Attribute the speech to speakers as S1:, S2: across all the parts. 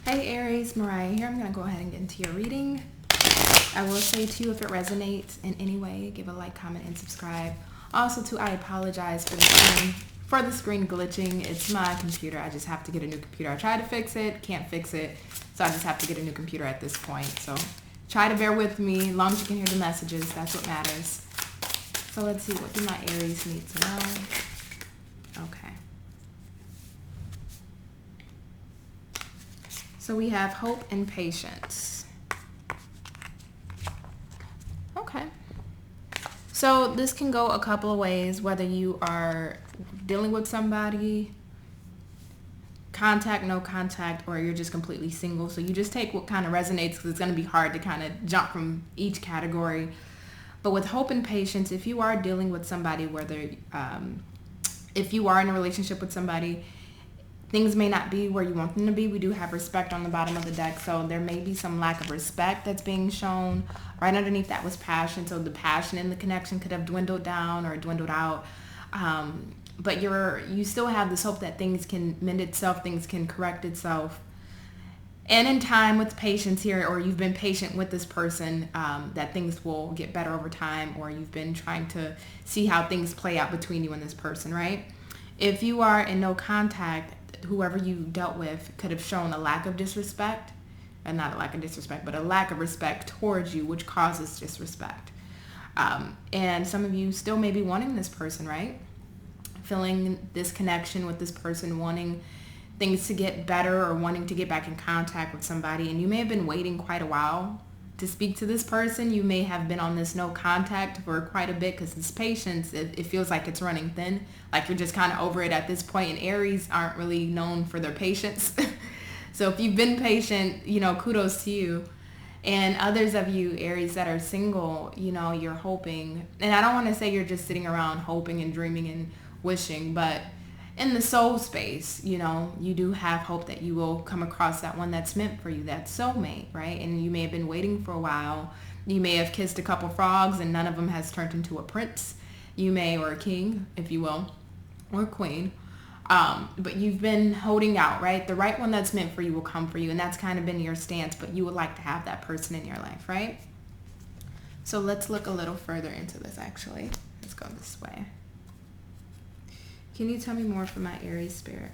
S1: Hey Aries, Mariah here. I'm going to go ahead and get into your reading. I will say to you, if it resonates in any way, give a like, comment, and subscribe. Also too, I apologize for the screen glitching. It's my computer. I just have to get a new computer. I tried to fix it, can't fix it, so I just have to get a new computer at this point. So try to bear with me. As long as you can hear the messages, that's what matters. So let's see, what do my Aries need to know? Okay. So we have hope and patience. Okay. So this can go a couple of ways, whether you are dealing with somebody, contact, no contact, or you're just completely single. So you just take what kind of resonates, because it's going to be hard to kind of jump from each category. But with hope and patience, if you are dealing with somebody, whether if you are in a relationship with somebody, things may not be where you want them to be. We do have respect on the bottom of the deck, so there may be some lack of respect that's being shown. Right underneath that was passion, so the passion in the connection could have dwindled down or dwindled out. But you still have this hope that things can mend itself, things can correct itself. And in time, with patience here, or you've been patient with this person, that things will get better over time, or you've been trying to see how things play out between you and this person, right? If you are in no contact, whoever you dealt with could have shown a lack of disrespect, and not a lack of disrespect, but a lack of respect towards you, which causes disrespect. And some of you still may be wanting this person, right? Feeling this connection with this person, wanting things to get better or wanting to get back in contact with somebody. And you may have been waiting quite a while to speak to this person. You may have been on this no contact for quite a bit, because this patience, it feels like it's running thin, like you're just kind of over it at this point. And Aries aren't really known for their patience. So if you've been patient, kudos to you. And others of you, Aries, that are single, you're hoping, and I don't want to say you're just sitting around hoping and dreaming and wishing, but in the soul space, you do have hope that you will come across that one that's meant for you, that soulmate, right? And you may have been waiting for a while. You may have kissed a couple frogs and none of them has turned into a prince. You may, or a king, if you will, or queen. But you've been holding out, right? The right one that's meant for you will come for you, and that's kind of been your stance, but you would like to have that person in your life, right? So let's look a little further into this, actually. Let's go this way. Can you tell me more from my Aries spirit?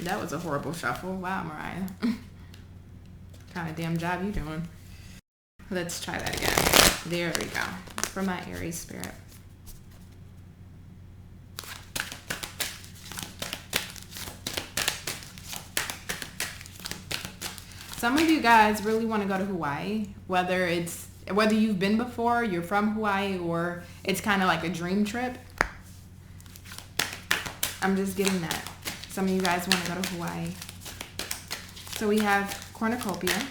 S1: That was a horrible shuffle. Wow, Mariah. What kind of damn job you doing? Let's try that again. There we go. From my Aries spirit. Some of you guys really want to go to Hawaii, whether you've been before, you're from Hawaii, or it's kind of like a dream trip. I'm just getting that. Some of you guys want to go to Hawaii. So we have cornucopia,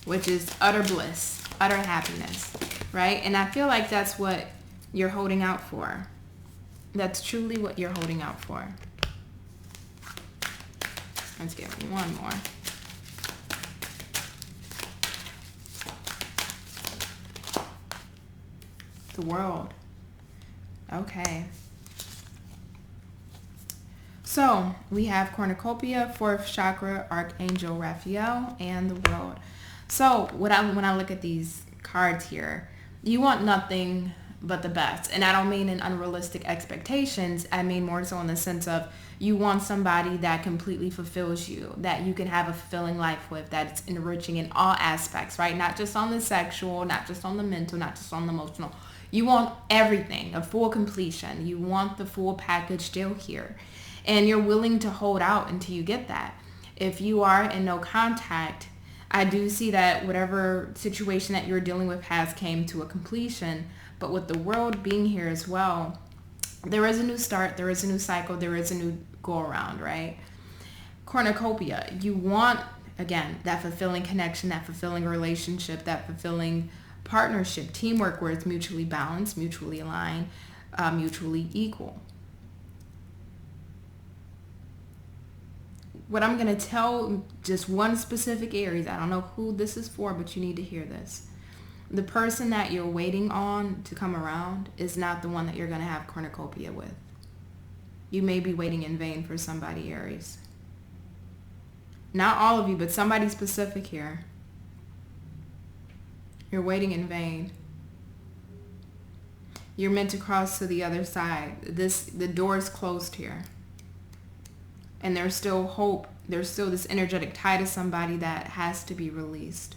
S1: which is utter bliss, utter happiness, right? And I feel like that's what you're holding out for. That's truly what you're holding out for. Let's get one more. The world. Okay. So we have cornucopia, 4th chakra, Archangel Raphael, and the world. So when I look at these cards here, you want nothing but the best. And I don't mean in unrealistic expectations. I mean more so in the sense of you want somebody that completely fulfills you, that you can have a fulfilling life with, that's enriching in all aspects, right? Not just on the sexual, not just on the mental, not just on the emotional. You want everything, a full completion. You want the full package still here. And you're willing to hold out until you get that. If you are in no contact, I do see that whatever situation that you're dealing with has came to a completion. But with the world being here as well, there is a new start, there is a new cycle, there is a new go around, right? Cornucopia, you want, again, that fulfilling connection, that fulfilling relationship, that fulfilling partnership, teamwork where it's mutually balanced, mutually aligned, mutually equal. What I'm going to tell just one specific Aries, I don't know who this is for, but you need to hear this. The person that you're waiting on to come around is not the one that you're going to have cornucopia with. You may be waiting in vain for somebody, Aries. Not all of you, but somebody specific here. You're waiting in vain. You're meant to cross to the other side. The door is closed here. And there's still hope. There's still this energetic tie to somebody that has to be released.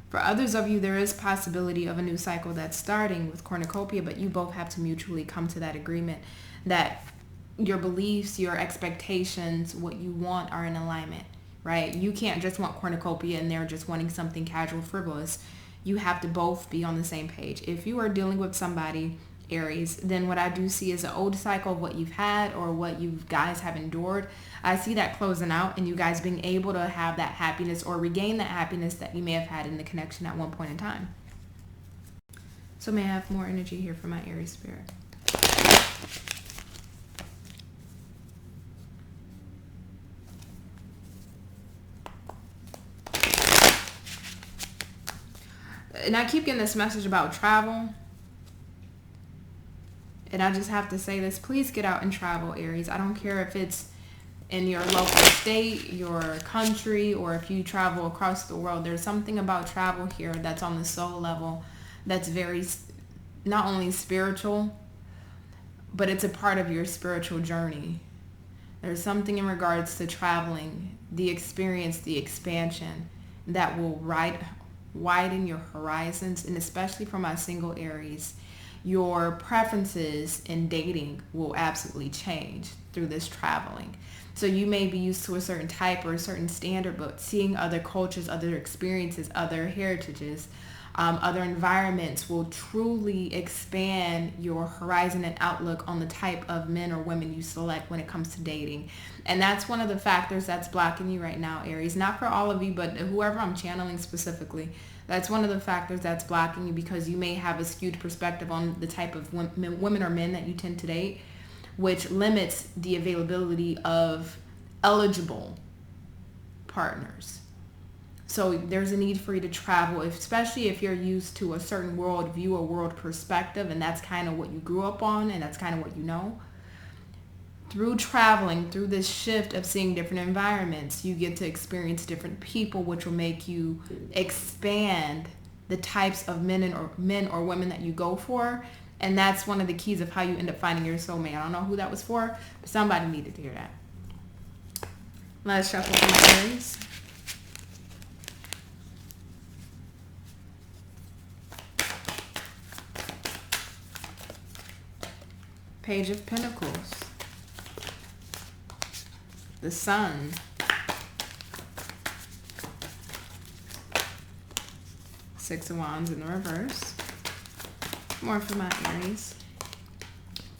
S1: For others of you, there is possibility of a new cycle that's starting with cornucopia, but you both have to mutually come to that agreement that your beliefs, your expectations, what you want are in alignment, right? You can't just want cornucopia and they're just wanting something casual, frivolous. You have to both be on the same page. If you are dealing with somebody, Aries, then what I do see is an old cycle of what you've had or what you guys have endured. I see that closing out and you guys being able to have that happiness or regain that happiness that you may have had in the connection at one point in time. So may I have more energy here for my Aries spirit? And I keep getting this message about travel. And I just have to say this, please get out and travel, Aries. I don't care if it's in your local state, your country, or if you travel across the world. There's something about travel here that's on the soul level that's very, not only spiritual, but it's a part of your spiritual journey. There's something in regards to traveling, the experience, the expansion that will widen your horizons, and especially for my single Aries, your preferences in dating will absolutely change through this traveling. So you may be used to a certain type or a certain standard, but seeing other cultures, other experiences, other heritages, other environments will truly expand your horizon and outlook on the type of men or women you select when it comes to dating. And that's one of the factors that's blocking you right now, Aries. Not for all of you, but whoever I'm channeling specifically. That's one of the factors that's blocking you, because you may have a skewed perspective on the type of women or men that you tend to date, which limits the availability of eligible partners. So there's a need for you to travel, especially if you're used to a certain world view or world perspective, and that's kind of what you grew up on, and that's kind of what you know. Through traveling, through this shift of seeing different environments, you get to experience different people, which will make you expand the types of men or women that you go for. And that's one of the keys of how you end up finding your soulmate. I don't know who that was for, but somebody needed to hear that. Let's shuffle some Aries. Page of Pentacles. The Sun. Six of Wands in the reverse. More for my Aries.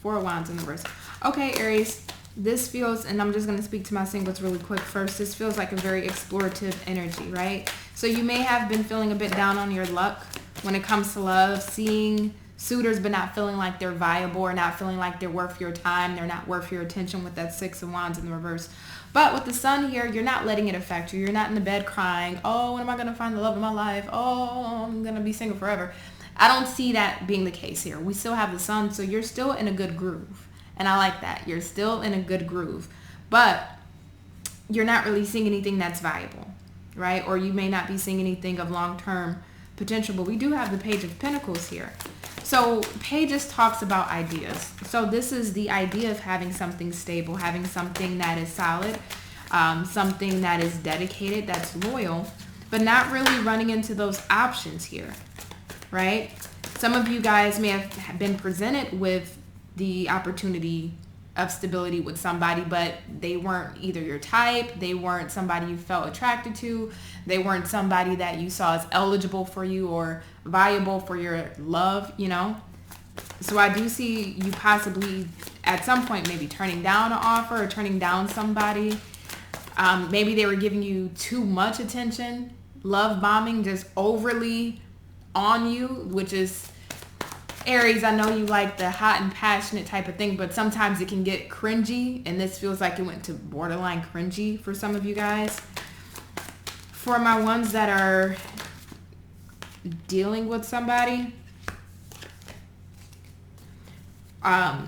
S1: Four of Wands in the reverse. Okay, Aries, this feels, and I'm just going to speak to my singles really quick first. This feels like a very explorative energy, right? So you may have been feeling a bit down on your luck when it comes to love, seeing suitors but not feeling like they're viable or not feeling like they're worth your time. They're not worth your attention with that Six of Wands in the reverse. But with the Sun here, you're not letting it affect you. You're not in the bed crying, oh, when am I going to find the love of my life? Oh, I'm going to be single forever. I don't see that being the case here. We still have the Sun, so you're still in a good groove. And I like that. You're still in a good groove. But you're not really seeing anything that's viable, right? Or you may not be seeing anything of long-term potential. But we do have the Page of Pentacles here. So Pages talks about ideas. So this is the idea of having something stable, having something that is solid, something that is dedicated, that's loyal, but not really running into those options here, right? Some of you guys may have been presented with the opportunity of stability with somebody, but they weren't either your type, they weren't somebody you felt attracted to, they weren't somebody that you saw as eligible for you or viable for your love, you know? So I do see you possibly at some point maybe turning down an offer or turning down somebody. Maybe they were giving you too much attention, love bombing, just overly on you, which is Aries, I know you like the hot and passionate type of thing, but sometimes it can get cringy, and this feels like it went to borderline cringy for some of you guys. For my ones that are dealing with somebody,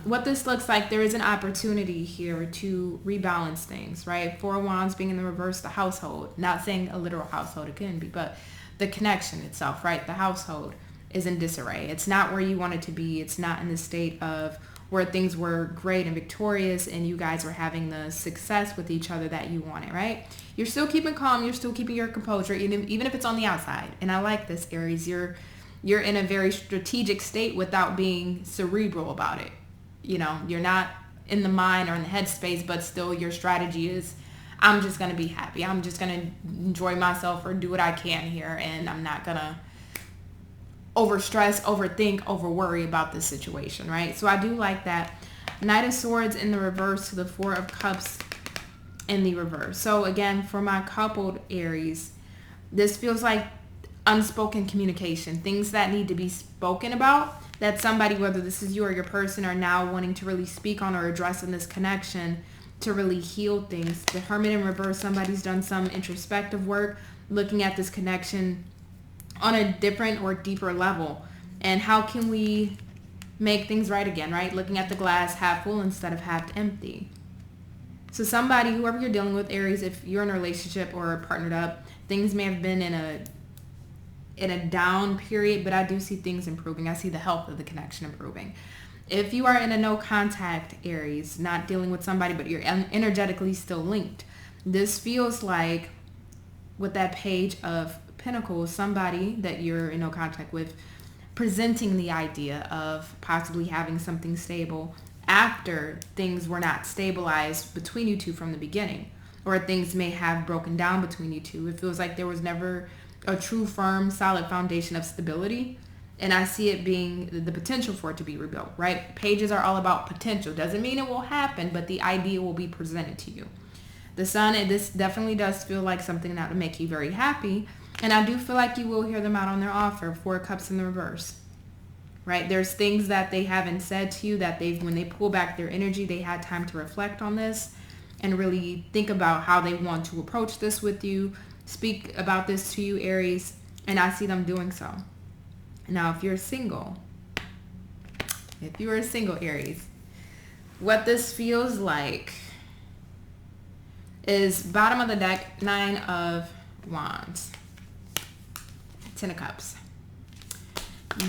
S1: What this looks like, there is an opportunity here to rebalance things, right? Four of Wands being in the reverse, the household. Not saying a literal household, it can be, but the connection itself, right? The household is in disarray. It's not where you want it to be. It's not in the state of where things were great and victorious and you guys were having the success with each other that you wanted, right? You're still keeping calm. You're still keeping your composure, even if it's on the outside. And I like this, Aries. You're in a very strategic state without being cerebral about it. You know, you're not in the mind or in the headspace, but still your strategy is, I'm just going to be happy. I'm just going to enjoy myself or do what I can here. And I'm not going to overstress, overthink, overworry about this situation, right? So I do like that. Knight of Swords in the reverse to the Four of Cups in the reverse. So again, for my coupled Aries, this feels like unspoken communication, things that need to be spoken about, that somebody, whether this is you or your person, are now wanting to really speak on or address in this connection to really heal things. The Hermit in reverse, somebody's done some introspective work, looking at this connection on a different or deeper level. And how can we make things right again, right? Looking at the glass half full instead of half empty. So somebody, whoever you're dealing with, Aries, if you're in a relationship or partnered up, things may have been in a down period, but I do see things improving. I see the health of the connection improving. If you are in a no contact Aries, not dealing with somebody, but you're energetically still linked, this feels like with that Page of Pentacles, somebody that you're in no contact with presenting the idea of possibly having something stable after things were not stabilized between you two from the beginning, or things may have broken down between you two. It feels like there was never a true, firm, solid foundation of stability. And I see it being the potential for it to be rebuilt, right? Pages are all about potential. Doesn't mean it will happen, but the idea will be presented to you. The Sun, and this definitely does feel like something that would make you very happy. And I do feel like you will hear them out on their offer. Four Cups in the reverse, right? There's things that they haven't said to you that when they pull back their energy, they had time to reflect on this and really think about how they want to approach this with you, speak about this to you, Aries, and I see them doing so. Now, if you're single, Aries, what this feels like is bottom of the deck, Nine of Wands, Ten of Cups.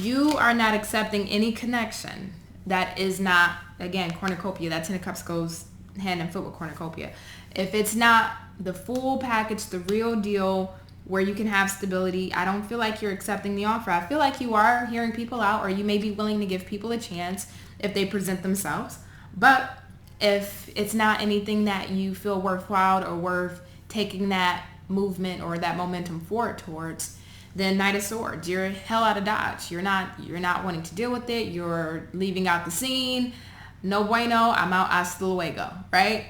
S1: You are not accepting any connection that is not, again, cornucopia. That Ten of Cups goes hand in foot with cornucopia. If it's not the full package, the real deal, where you can have stability, I don't feel like you're accepting the offer. I feel like you are hearing people out, or you may be willing to give people a chance if they present themselves. But if it's not anything that you feel worthwhile or worth taking that movement or that momentum forward towards, then Knight of Swords, you're hell out of Dodge. You're not wanting to deal with it. You're leaving out the scene. No bueno, I'm out, hasta luego, right?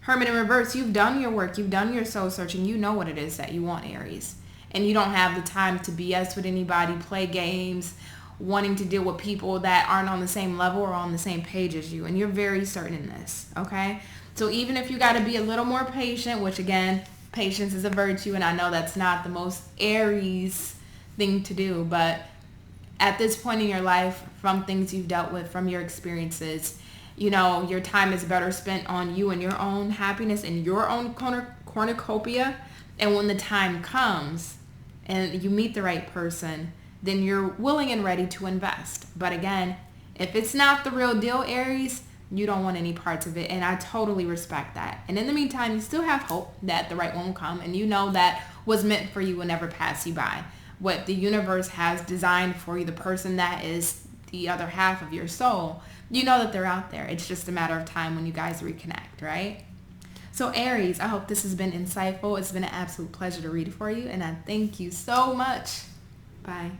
S1: Hermit in reverse, you've done your work. You've done your soul searching. You know what it is that you want, Aries. And you don't have the time to BS with anybody, play games, wanting to deal with people that aren't on the same level or on the same page as you. And you're very certain in this, okay? So even if you got to be a little more patient, which again, patience is a virtue, and I know that's not the most Aries thing to do, but at this point in your life, from things you've dealt with, from your experiences, you know, your time is better spent on you and your own happiness and your own cornucopia. And when the time comes and you meet the right person, then you're willing and ready to invest. But again, if it's not the real deal, Aries, you don't want any parts of it. And I totally respect that. And in the meantime, you still have hope that the right one will come. And you know that what's meant for you will never pass you by. What the universe has designed for you, the person that is the other half of your soul, you know that they're out there. It's just a matter of time when you guys reconnect, right? So Aries, I hope this has been insightful. It's been an absolute pleasure to read for you, and I thank you so much. Bye.